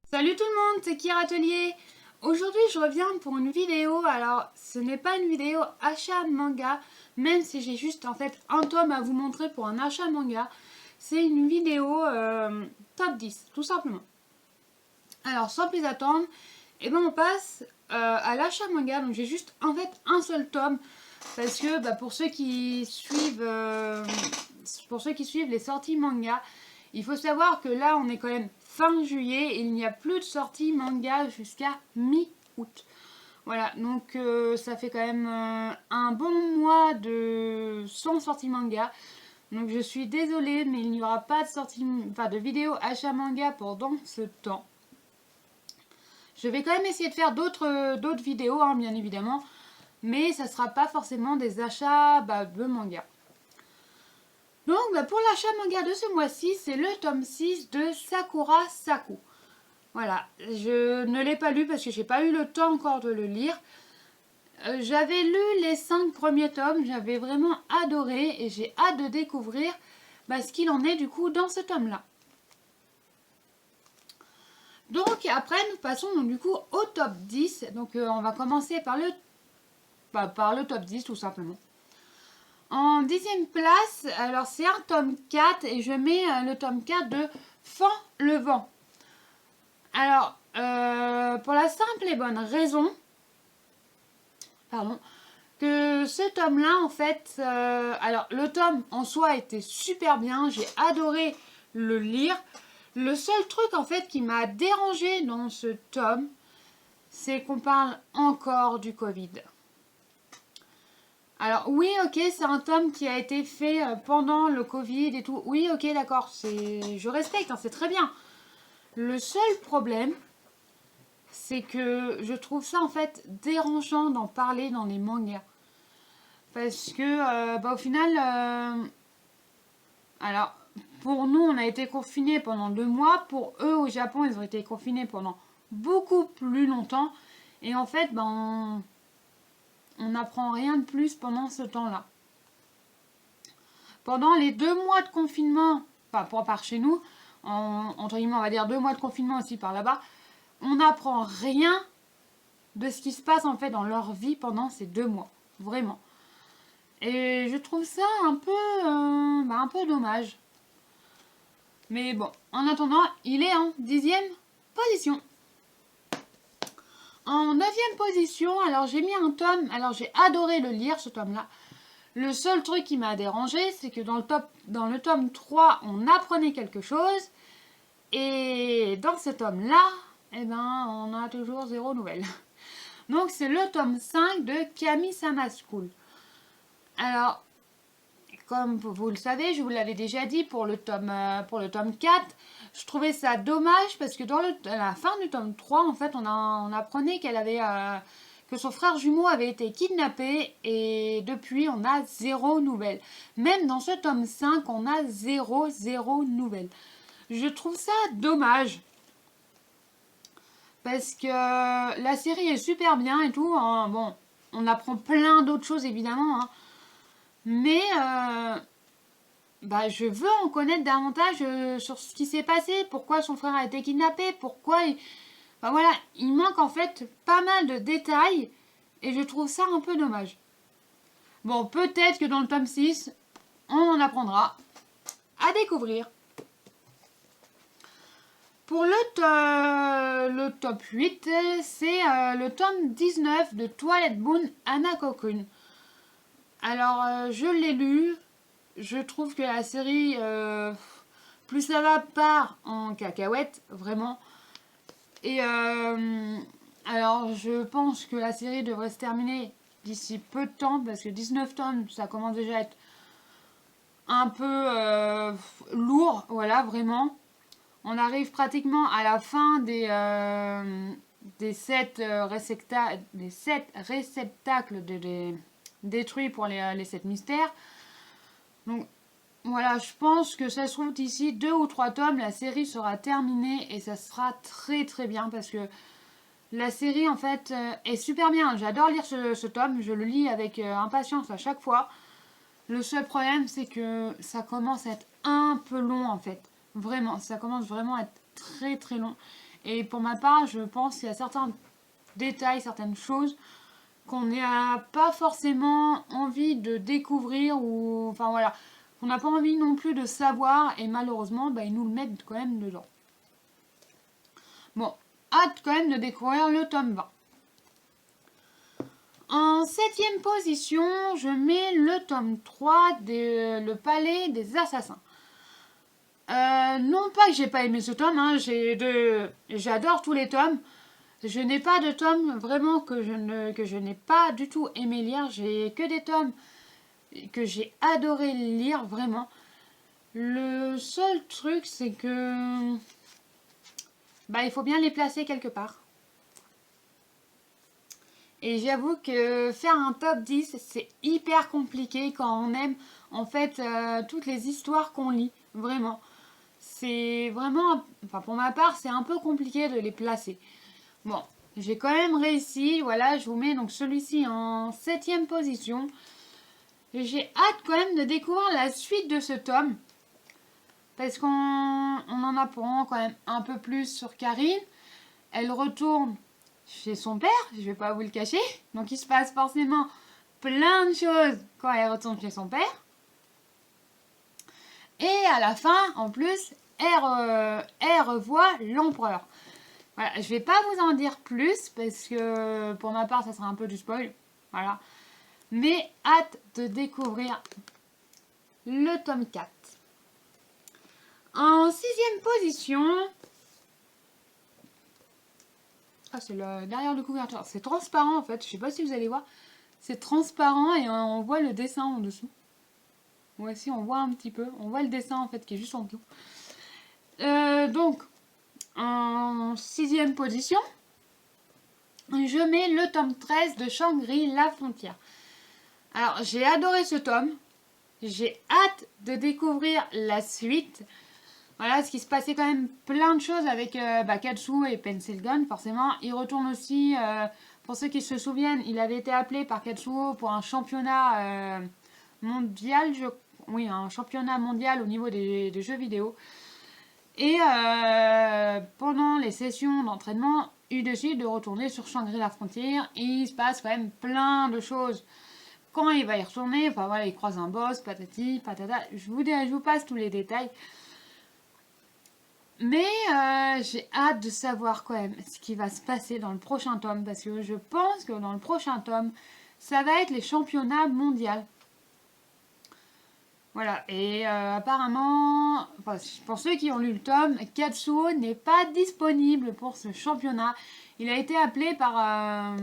Salut tout le monde, c'est Kira Atelier. Aujourd'hui je reviens pour une vidéo. Alors ce n'est pas une vidéo achat manga, même si j'ai juste en fait un tome à vous montrer pour un achat manga. C'est une vidéo top 10 tout simplement. Alors sans plus attendre, on passe à l'achat manga. Donc j'ai juste en fait un seul tome. Parce que pour ceux qui suivent les sorties manga, il faut savoir que là on est quand même fin juillet et il n'y a plus de sorties manga jusqu'à mi-août. Voilà, donc ça fait quand même un bon mois sans sortie manga. Donc je suis désolée, mais il n'y aura pas de vidéo achat manga pendant ce temps. Je vais quand même essayer de faire d'autres vidéos, hein, bien évidemment. Mais ça ne sera pas forcément des achats de manga. Donc pour l'achat manga de ce mois-ci, c'est le tome 6 de Sakura Saku. Voilà, je ne l'ai pas lu parce que j'ai pas eu le temps encore de le lire. J'avais lu les 5 premiers tomes, j'avais vraiment adoré et j'ai hâte de découvrir ce qu'il en est du coup dans ce tome-là. Donc après, nous passons donc, du coup au top 10. Donc on va commencer par le top 10 tout simplement. En 10e place, alors c'est un tome 4 et je mets le tome 4 de Fend le vent. Alors, pour la simple et bonne raison, que ce tome-là, en fait, alors le tome en soi était super bien, j'ai adoré le lire. Le seul truc en fait qui m'a dérangé dans ce tome, c'est qu'on parle encore du Covid. Alors oui, ok, c'est un tome qui a été fait pendant le Covid et tout. Oui, ok, d'accord, je respecte, hein, c'est très bien. Le seul problème, c'est que je trouve ça en fait dérangeant d'en parler dans les mangas. Parce que au final, alors pour nous, on a été confinés pendant 2 mois. Pour eux, au Japon, ils ont été confinés pendant beaucoup plus longtemps. Et en fait, on n'apprend rien de plus pendant ce temps-là. Pendant les 2 mois de confinement, par chez nous, entre guillemets, on va dire 2 mois de confinement aussi par là-bas, on n'apprend rien de ce qui se passe en fait dans leur vie pendant ces 2 mois. Vraiment. Et je trouve ça un peu dommage. Mais bon, en attendant, il est en 10e position. En 9e position, alors j'ai mis un tome, alors j'ai adoré le lire ce tome-là. Le seul truc qui m'a dérangé, c'est que dans le tome 3, on apprenait quelque chose. Et dans ce tome-là, on a toujours 0 nouvelle. Donc c'est le tome 5 de Kami-sama School. Alors, comme vous le savez, je vous l'avais déjà dit pour le tome 4, je trouvais ça dommage parce que à la fin du tome 3, en fait, on apprenait que son frère jumeau avait été kidnappé et depuis, on a 0 nouvelle. Même dans ce tome 5, on a 0 nouvelle. Je trouve ça dommage. Parce que la série est super bien et tout. Hein. Bon, on apprend plein d'autres choses évidemment. Hein. Mais je veux en connaître davantage sur ce qui s'est passé. Pourquoi son frère a été kidnappé. Pourquoi... il manque en fait pas mal de détails. Et je trouve ça un peu dommage. Bon, peut-être que dans le tome 6, on en apprendra à découvrir. Pour le top 8, c'est le tome 19 de Twilight Moon Hanako-kun. Alors, je l'ai lu. Je trouve que la série, plus ça va, part en cacahuète, vraiment. Et alors, je pense que la série devrait se terminer d'ici peu de temps, parce que 19 tomes, ça commence déjà à être un peu lourd, voilà, vraiment. On arrive pratiquement à la fin des 7 réceptacles détruits pour les 7 mystères. Donc voilà, je pense que ça se trouve d'ici 2 ou 3 tomes, la série sera terminée et ça sera très très bien parce que la série en fait est super bien. J'adore lire ce tome, je le lis avec impatience à chaque fois. Le seul problème c'est que ça commence à être un peu long en fait. Vraiment, ça commence vraiment à être très très long. Et pour ma part, je pense qu'il y a certains détails, certaines choses qu'on n'a pas forcément envie de découvrir ou enfin voilà, on n'a pas envie non plus de savoir et malheureusement ils nous le mettent quand même dedans. Bon, hâte quand même de découvrir le tome 20. En 7e position, je mets le tome 3 de Le Palais des Assassins. Non pas que j'ai pas aimé ce tome, hein, j'adore tous les tomes. Je n'ai pas de tome vraiment que je n'ai pas du tout aimé lire. J'ai que des tomes que j'ai adoré lire, vraiment. Le seul truc, c'est que il faut bien les placer quelque part. Et j'avoue que faire un top 10, c'est hyper compliqué quand on aime en fait toutes les histoires qu'on lit, vraiment. C'est vraiment, enfin pour ma part, c'est un peu compliqué de les placer. Bon, j'ai quand même réussi, voilà, je vous mets donc celui-ci en 7e position. J'ai hâte quand même de découvrir la suite de ce tome. Parce qu'on en apprend quand même un peu plus sur Karine. Elle retourne chez son père, je vais pas vous le cacher. Donc il se passe forcément plein de choses quand elle retourne chez son père. Et à la fin, en plus, elle revoit l'empereur. Voilà, je vais pas vous en dire plus parce que pour ma part, ça sera un peu du spoil. Voilà. Mais hâte de découvrir le tome 4. En 6e position... Ah, c'est derrière le couverture. C'est transparent en fait. Je sais pas si vous allez voir. C'est transparent et on voit le dessin en dessous. Voici, on voit un petit peu. On voit le dessin en fait qui est juste en dessous. Donc, en 6e position, je mets le tome 13 de Shangri-La Frontière. Alors, j'ai adoré ce tome. J'ai hâte de découvrir la suite. Voilà, parce qu'il se passait quand même plein de choses avec Katsuo et Pencil Gun, forcément. Il retourne aussi, pour ceux qui se souviennent, il avait été appelé par Katsuo pour un championnat mondial, oui, un championnat mondial au niveau des jeux vidéo. Et pendant les sessions d'entraînement, il décide de retourner sur Shangri-La Frontière. Et il se passe quand même plein de choses. Quand il va y retourner, enfin voilà, il croise un boss, patati, patata. Je vous passe tous les détails. Mais j'ai hâte de savoir quand même ce qui va se passer dans le prochain tome. Parce que je pense que dans le prochain tome, ça va être les championnats mondiaux. Voilà, et apparemment, enfin, pour ceux qui ont lu le tome, Katsuo n'est pas disponible pour ce championnat. Il a été appelé par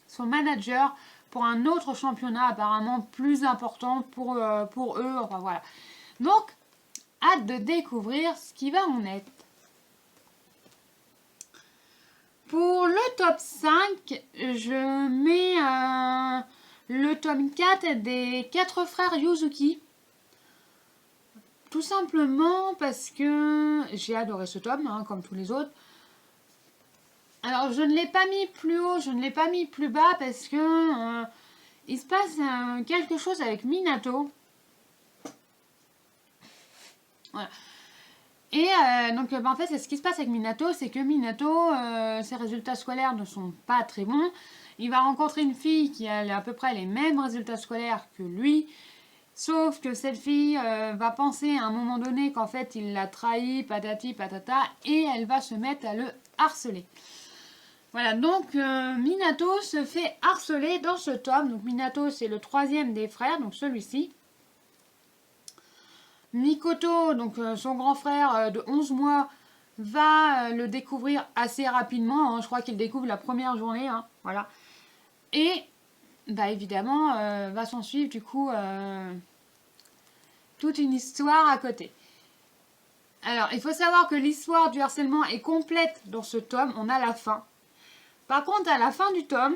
son manager pour un autre championnat apparemment plus important pour eux. Enfin voilà. Donc, hâte de découvrir ce qui va en être. Pour le top 5, je mets le tome 4 des 4 frères Yuzuki. Tout simplement parce que j'ai adoré ce tome, hein, comme tous les autres. Alors, je ne l'ai pas mis plus haut, je ne l'ai pas mis plus bas parce que il se passe quelque chose avec Minato. Voilà. Et donc, en fait, c'est ce qui se passe avec Minato, c'est que Minato, ses résultats scolaires ne sont pas très bons. Il va rencontrer une fille qui a à peu près les mêmes résultats scolaires que lui. Sauf que cette fille va penser à un moment donné qu'en fait il l'a trahi, patati patata, et elle va se mettre à le harceler. Voilà, donc Minato se fait harceler dans ce tome. Donc Minato, c'est le 3e des frères, donc celui-ci. Mikoto, donc son grand frère de 11 mois, va le découvrir assez rapidement. Hein. Je crois qu'il découvre la première journée, hein, voilà. Et évidemment, va s'en suivre du coup toute une histoire à côté. Alors, il faut savoir que l'histoire du harcèlement est complète dans ce tome. On a la fin. Par contre, à la fin du tome,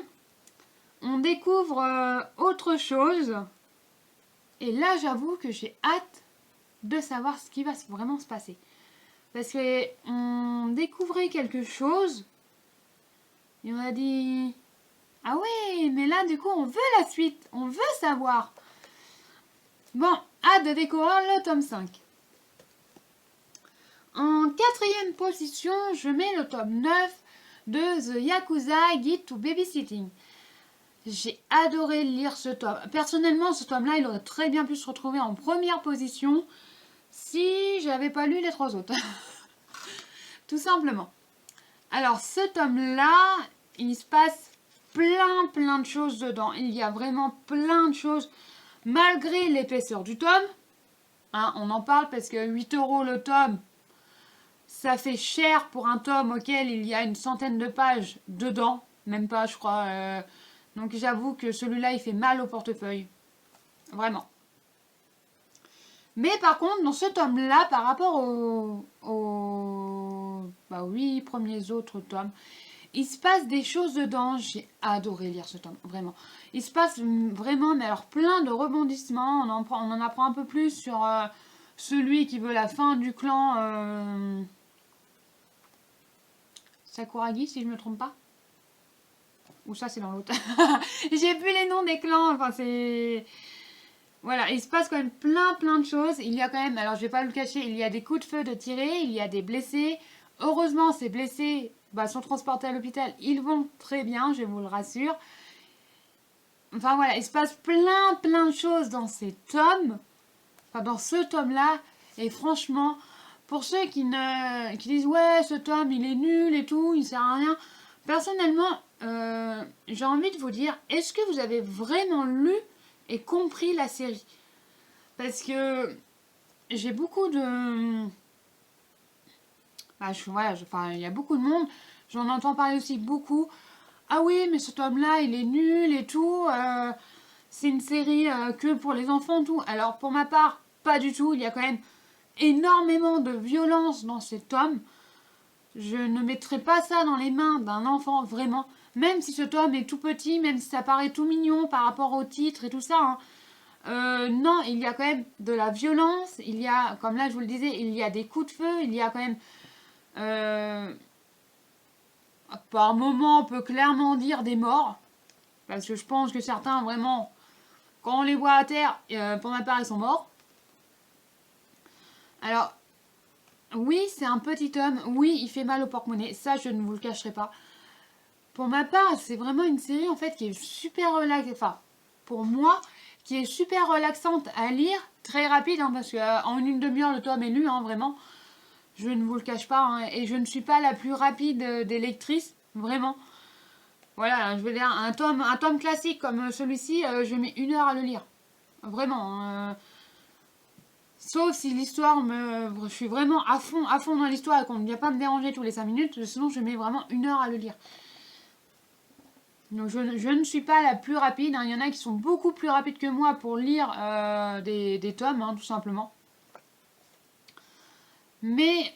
on découvre autre chose. Et là, j'avoue que j'ai hâte de savoir ce qui va vraiment se passer. Parce qu'on découvrait quelque chose. Et on a dit... Ah ouais, mais là, du coup, on veut la suite. On veut savoir. Bon, hâte de découvrir le tome 5. En quatrième position, je mets le tome 9 de The Yakuza Guide to Babysitting. J'ai adoré lire ce tome. Personnellement, ce tome-là, il aurait très bien pu se retrouver en première position si j'avais pas lu les 3 autres. Tout simplement. Alors, ce tome-là, il se passe plein de choses dedans. Il y a vraiment plein de choses, malgré l'épaisseur du tome. Hein, on en parle parce que 8 € le tome, ça fait cher pour un tome auquel il y a une centaine de pages dedans. Même pas, je crois. Donc, j'avoue que celui-là, il fait mal au portefeuille. Vraiment. Mais par contre, dans ce tome-là, par rapport aux 8 premiers autres tomes, il se passe des choses dedans. J'ai adoré lire ce tome, vraiment. Il se passe vraiment, mais alors plein de rebondissements. On en apprend un peu plus sur celui qui veut la fin du clan Sakuragi, si je ne me trompe pas. Ou ça, c'est dans l'autre. J'ai plus les noms des clans. Enfin, c'est... Voilà, il se passe quand même plein de choses. Il y a quand même, alors je vais pas le cacher, il y a des coups de feu de tirés, il y a des blessés. Heureusement, ces blessés sont transportés à l'hôpital. Ils vont très bien, je vous le rassure. Enfin voilà, il se passe plein de choses dans ces tomes. Enfin, dans ce tome-là. Et franchement, pour ceux qui disent ouais, ce tome, il est nul et tout, il sert à rien. Personnellement, j'ai envie de vous dire, est-ce que vous avez vraiment lu et compris la série? Parce que j'ai beaucoup de... il y a beaucoup de monde, j'en entends parler aussi beaucoup. Ah oui, mais ce tome-là, il est nul et tout. C'est une série que pour les enfants, tout. Alors, pour ma part, pas du tout. Il y a quand même énormément de violence dans ces tomes. Je ne mettrai pas ça dans les mains d'un enfant, vraiment. Même si ce tome est tout petit, même si ça paraît tout mignon par rapport au titre et tout ça. Non, il y a quand même de la violence. Il y a, comme là je vous le disais, il y a des coups de feu. Il y a quand même... par moment, on peut clairement dire des morts. Parce que je pense que certains, vraiment, quand on les voit à terre, pour ma part, ils sont morts. Alors, oui, c'est un petit homme. Oui, il fait mal au porte-monnaie. Ça, je ne vous le cacherai pas. Pour ma part, c'est vraiment une série, en fait, qui est super relaxante. Enfin, pour moi, qui est super relaxante à lire. Très rapide, hein, parce qu'en une demi-heure, le tome est lu, hein, vraiment. Je ne vous le cache pas. Hein, et je ne suis pas la plus rapide des lectrices. Vraiment. Voilà, je veux dire, un tome classique comme celui-ci, je mets 1 heure à le lire. Vraiment. Sauf si l'histoire je suis vraiment à fond dans l'histoire et qu'on ne vient pas me déranger tous les 5 minutes. Sinon, je mets vraiment 1 heure à le lire. Donc, je ne suis pas la plus rapide. Hein. Il y en a qui sont beaucoup plus rapides que moi pour lire des tomes, hein, tout simplement. Mais...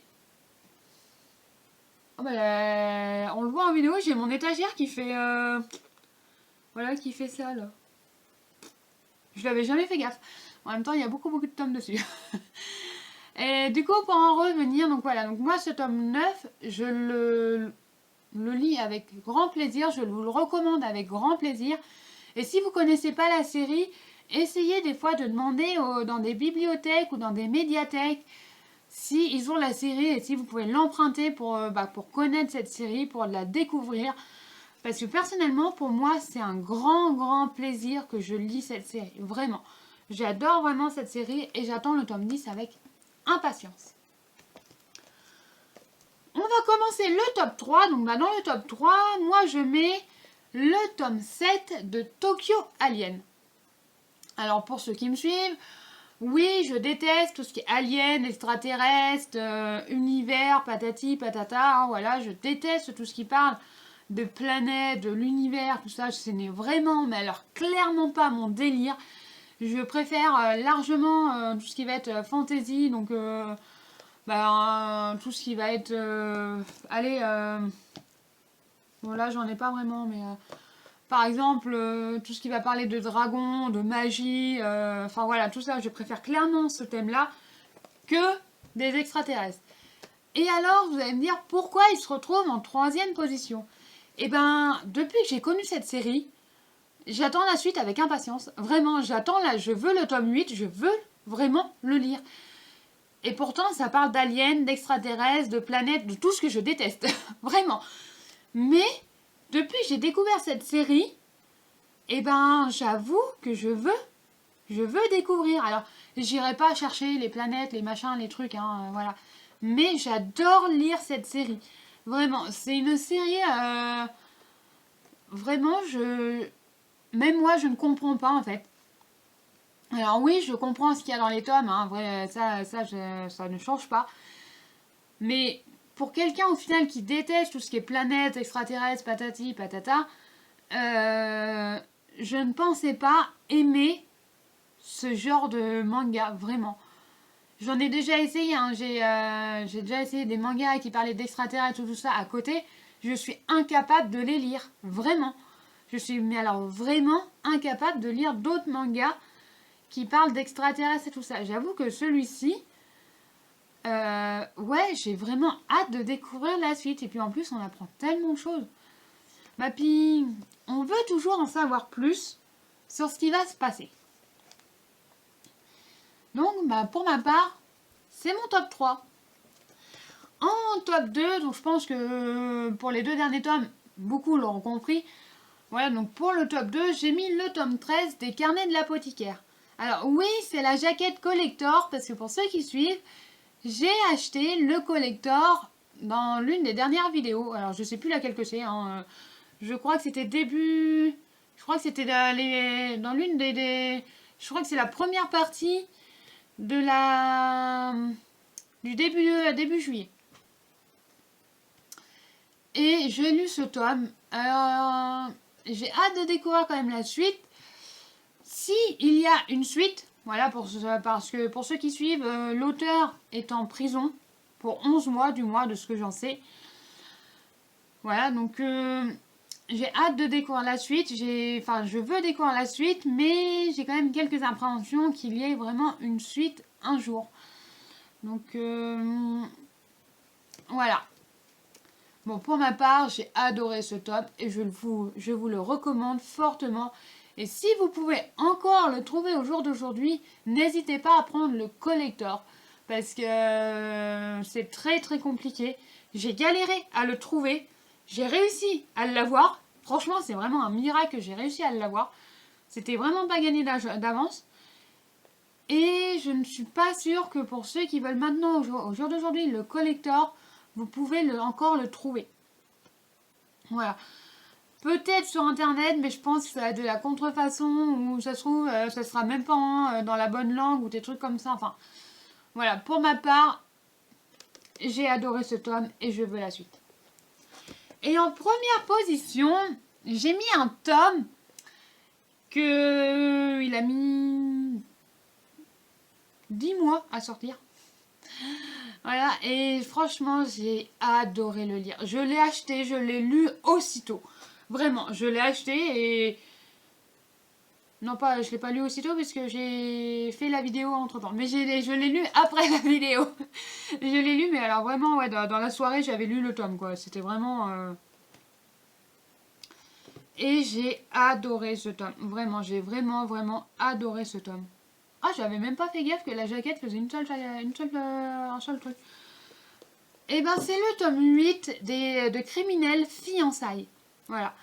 on le voit en vidéo, j'ai mon étagère qui fait... voilà, qui fait ça, là. Je l'avais jamais fait gaffe. En même temps, il y a beaucoup de tomes dessus. Et du coup, pour en revenir, donc voilà. Donc moi, ce tome 9, je le lis avec grand plaisir. Je vous le recommande avec grand plaisir. Et si vous ne connaissez pas la série, essayez des fois de demander dans des bibliothèques ou dans des médiathèques si ils ont la série et si vous pouvez l'emprunter pour connaître cette série, pour la découvrir. Parce que personnellement, pour moi, c'est un grand plaisir que je lis cette série. Vraiment. J'adore vraiment cette série et j'attends le tome 10 avec impatience. On va commencer le top 3. Donc dans le top 3, moi je mets le tome 7 de Tokyo Alien. Alors pour ceux qui me suivent, oui, je déteste tout ce qui est alien, extraterrestre, univers, patati, patata. Hein, voilà, je déteste tout ce qui parle de planètes, de l'univers, tout ça. Ce n'est vraiment, mais alors clairement pas mon délire. Je préfère largement tout ce qui va être fantasy, donc tout ce qui va être... bon là j'en ai pas vraiment, mais par exemple tout ce qui va parler de dragons, de magie, enfin voilà, tout ça, je préfère clairement ce thème-là que des extraterrestres. Et alors, vous allez me dire, pourquoi il se retrouve en 3e position? Eh ben, depuis que j'ai connu cette série, j'attends la suite avec impatience. Vraiment, je veux le tome 8, je veux vraiment le lire. Et pourtant, ça parle d'aliens, d'extraterrestres, de planètes, de tout ce que je déteste. Vraiment. Mais, depuis que j'ai découvert cette série, eh ben, j'avoue que je veux découvrir. Alors, j'irai pas chercher les planètes, les machins, les trucs, hein, voilà. Mais j'adore lire cette série. Vraiment, c'est une série... vraiment, même moi, je ne comprends pas, en fait. Alors oui, je comprends ce qu'il y a dans les tomes, hein, vrai, ça ne change pas. Mais pour quelqu'un, au final, qui déteste tout ce qui est planète, extraterrestre, patati, patata, je ne pensais pas aimer ce genre de manga, vraiment. J'en ai déjà essayé, hein. J'ai déjà essayé des mangas qui parlaient d'extraterrestres tout ça à côté. Je suis incapable de les lire, vraiment. Je suis, mais alors vraiment incapable de lire d'autres mangas qui parlent d'extraterrestres et tout ça. J'avoue que celui-ci, ouais, j'ai vraiment hâte de découvrir la suite. Et puis en plus, on apprend tellement de choses. Bah puis, on veut toujours en savoir plus sur ce qui va se passer. Donc, bah, pour ma part, c'est mon top 3. En top 2, donc je pense que pour les 2 derniers tomes, beaucoup l'auront compris. Voilà, donc pour le top 2, j'ai mis le tome 13 des Carnets de l'apothicaire. Alors oui, c'est la jaquette collector, parce que pour ceux qui suivent, j'ai acheté le collector dans l'une des dernières vidéos. Alors je sais plus laquelle que c'est, hein. Je crois que c'était début... Je crois que c'était dans l'une Je crois que c'est la première partie de du début juillet. Et j'ai lu ce tome. Alors, j'ai hâte de découvrir quand même la suite. Si il y a une suite, voilà, parce que pour ceux qui suivent, l'auteur est en prison pour 11 mois, du mois de ce que j'en sais. Voilà, donc j'ai hâte de découvrir la suite. Je veux découvrir la suite, mais j'ai quand même quelques appréhensions qu'il y ait vraiment une suite un jour. Donc voilà. Bon, pour ma part, j'ai adoré ce tome et je vous le recommande fortement. Et si vous pouvez encore le trouver au jour d'aujourd'hui, n'hésitez pas à prendre le collector. Parce que c'est très très compliqué. J'ai galéré à le trouver. J'ai réussi à l'avoir. Franchement, c'est vraiment un miracle que j'ai réussi à l'avoir. C'était vraiment pas gagné d'avance. Et je ne suis pas sûre que pour ceux qui veulent maintenant, au jour d'aujourd'hui, le collector, vous pouvez encore le trouver. Voilà. Peut-être sur internet, mais je pense que ça va être de la contrefaçon, ou ça se trouve, ça sera même pas dans la bonne langue, ou des trucs comme ça. Enfin, voilà. Pour ma part, j'ai adoré ce tome et je veux la suite. Et en première position, j'ai mis un tome que il a mis 10 mois à sortir. Voilà, et franchement, j'ai adoré le lire. Je l'ai acheté, je l'ai lu aussitôt. Vraiment, je l'ai acheté et... Non, pas, je l'ai pas lu aussitôt parce que j'ai fait la vidéo entre-temps. Mais je l'ai lu après la vidéo. Je l'ai lu, mais alors vraiment, ouais, dans la soirée, j'avais lu le tome, quoi. C'était vraiment... Et j'ai adoré ce tome. Vraiment, j'ai vraiment adoré ce tome. Ah, j'avais même pas fait gaffe que la jaquette faisait un seul truc. Et ben, c'est le tome 8 de Criminels Fiançailles. Voilà.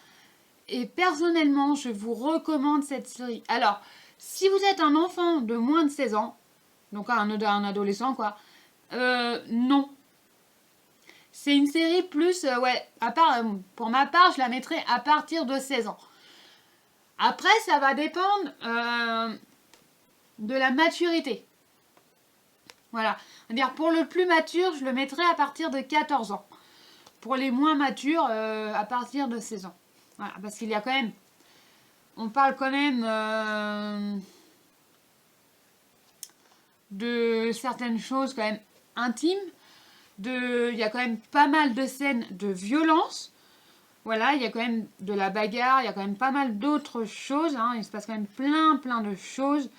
Et personnellement, je vous recommande cette série. Alors, si vous êtes un enfant de moins de 16 ans, donc un adolescent, quoi, non. C'est une série plus, ouais, pour ma part, je la mettrai à partir de 16 ans. Après, ça va dépendre de la maturité. Voilà. C'est-à-dire, pour le plus mature, je le mettrai à partir de 14 ans. Pour les moins matures, à partir de 16 ans. Voilà, parce qu'il y a quand même... On parle quand même de certaines choses quand même intimes. Il y a quand même pas mal de scènes de violence. Voilà, il y a quand même de la bagarre, il y a quand même pas mal d'autres choses. Hein, il se passe quand même plein de choses.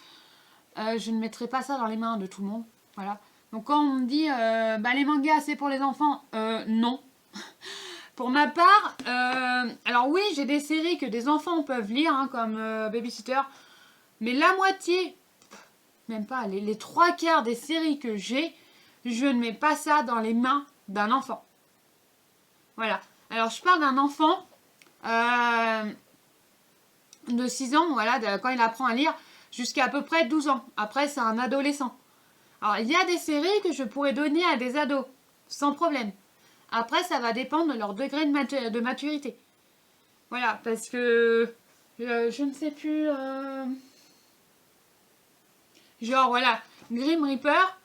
Je ne mettrai pas ça dans les mains de tout le monde. Voilà. Donc quand on me dit les mangas c'est pour les enfants, non. Pour ma part, alors oui, j'ai des séries que des enfants peuvent lire, hein, comme Babysitter, mais la moitié, même pas, les 3/4 des séries que j'ai, je ne mets pas ça dans les mains d'un enfant. Voilà. Alors, je parle d'un enfant de 6 ans, voilà, quand il apprend à lire, jusqu'à peu près 12 ans. Après, c'est un adolescent. Alors, il y a des séries que je pourrais donner à des ados, sans problème. Après, ça va dépendre de leur degré de maturité. Voilà, parce que je ne sais plus... Genre, voilà, Grim Reaper,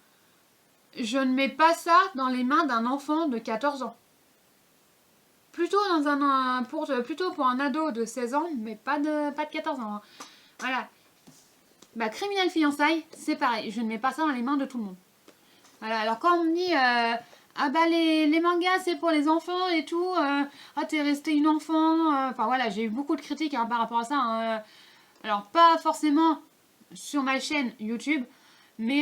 je ne mets pas ça dans les mains d'un enfant de 14 ans. Plutôt, plutôt pour un ado de 16 ans, mais pas de 14 ans. Hein. Voilà. Bah, Criminel Fiançailles, c'est pareil. Je ne mets pas ça dans les mains de tout le monde. Voilà. Alors, quand on me dit... ah bah les mangas c'est pour les enfants et tout, ah t'es resté une enfant, enfin voilà, j'ai eu beaucoup de critiques hein, par rapport à ça, hein. Alors pas forcément sur ma chaîne YouTube, mais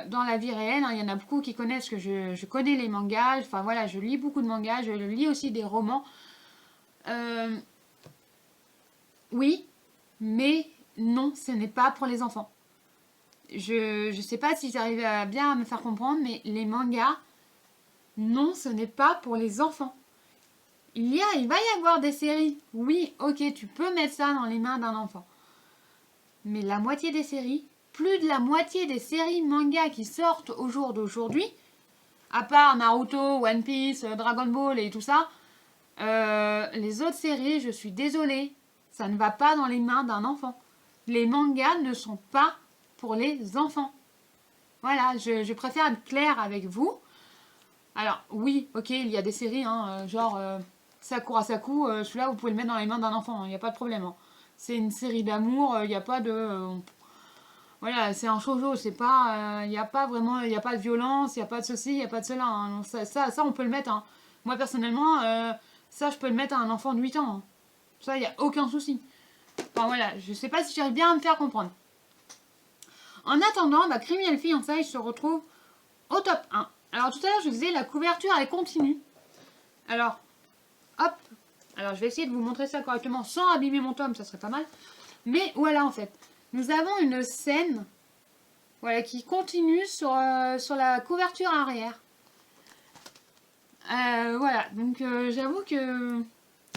dans la vie réelle, hein, il y en a beaucoup qui connaissent que je connais les mangas, enfin voilà, je lis beaucoup de mangas, je lis aussi des romans. Oui, mais non, ce n'est pas pour les enfants. Je sais pas si j'arrive bien à me faire comprendre, mais les mangas, non, ce n'est pas pour les enfants. Il va y avoir des séries. Oui, ok, tu peux mettre ça dans les mains d'un enfant. Mais la moitié des séries, plus de la moitié des séries manga qui sortent au jour d'aujourd'hui, à part Naruto, One Piece, Dragon Ball et tout ça, les autres séries, je suis désolée, ça ne va pas dans les mains d'un enfant. Les mangas ne sont pas pour les enfants. Voilà, je préfère être claire avec vous. Alors, oui, ok, il y a des séries, hein, genre Sakura Saku, celui-là, vous pouvez le mettre dans les mains d'un enfant, il n'y a pas de problème. Hein. C'est une série d'amour, il n'y a pas de... voilà, c'est un shoujo, c'est pas... Il n'y a pas vraiment... Il n'y a pas de violence, il n'y a pas de ceci, il n'y a pas de cela. Hein. Ça, on peut le mettre. Hein. Moi, personnellement, ça, je peux le mettre à un enfant de 8 ans. Hein. Ça, il n'y a aucun souci. Enfin, voilà, je sais pas si j'arrive bien à me faire comprendre. En attendant, bah, Criminel Fiançailles se retrouve au top 1. Alors tout à l'heure je disais la couverture elle continue. Alors hop, alors je vais essayer de vous montrer ça correctement sans abîmer mon tome, ça serait pas mal. Mais voilà en fait, nous avons une scène voilà, qui continue sur la couverture arrière. Voilà, donc j'avoue que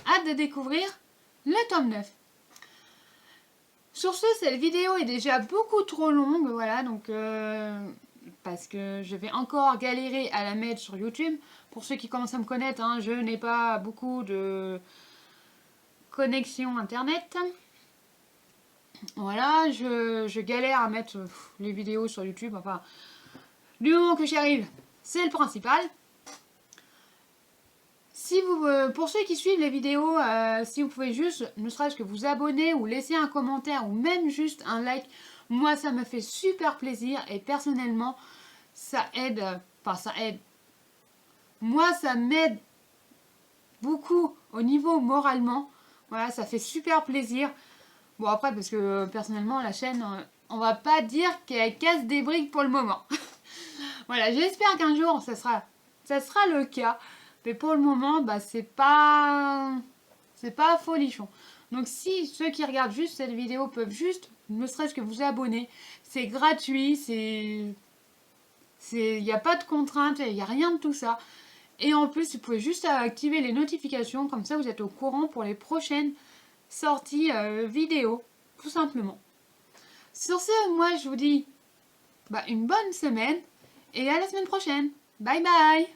hâte de découvrir le tome 9. Sur ce, cette vidéo est déjà beaucoup trop longue, voilà, donc parce que je vais encore galérer à la mettre sur YouTube. Pour ceux qui commencent à me connaître, hein, je n'ai pas beaucoup de connexion internet. Voilà, je galère à mettre les vidéos sur YouTube. Enfin, du moment que j'y arrive, c'est le principal. Si vous, pour ceux qui suivent les vidéos, si vous pouvez juste, ne serait-ce que vous abonner ou laisser un commentaire ou même juste un like, moi ça me fait super plaisir et personnellement ça aide, enfin ça aide. Moi ça m'aide beaucoup au niveau moralement, voilà ça fait super plaisir. Bon après parce que personnellement la chaîne, on va pas dire qu'elle casse des briques pour le moment. Voilà, j'espère qu'un jour ça sera le cas. Mais pour le moment, bah, c'est pas folichon. Donc si ceux qui regardent juste cette vidéo peuvent juste, ne serait-ce que vous abonner, c'est gratuit, il n'y a pas de contraintes, il n'y a rien de tout ça. Et en plus, vous pouvez juste activer les notifications, comme ça vous êtes au courant pour les prochaines sorties vidéo, tout simplement. Sur ce, moi je vous dis une bonne semaine et à la semaine prochaine. Bye bye!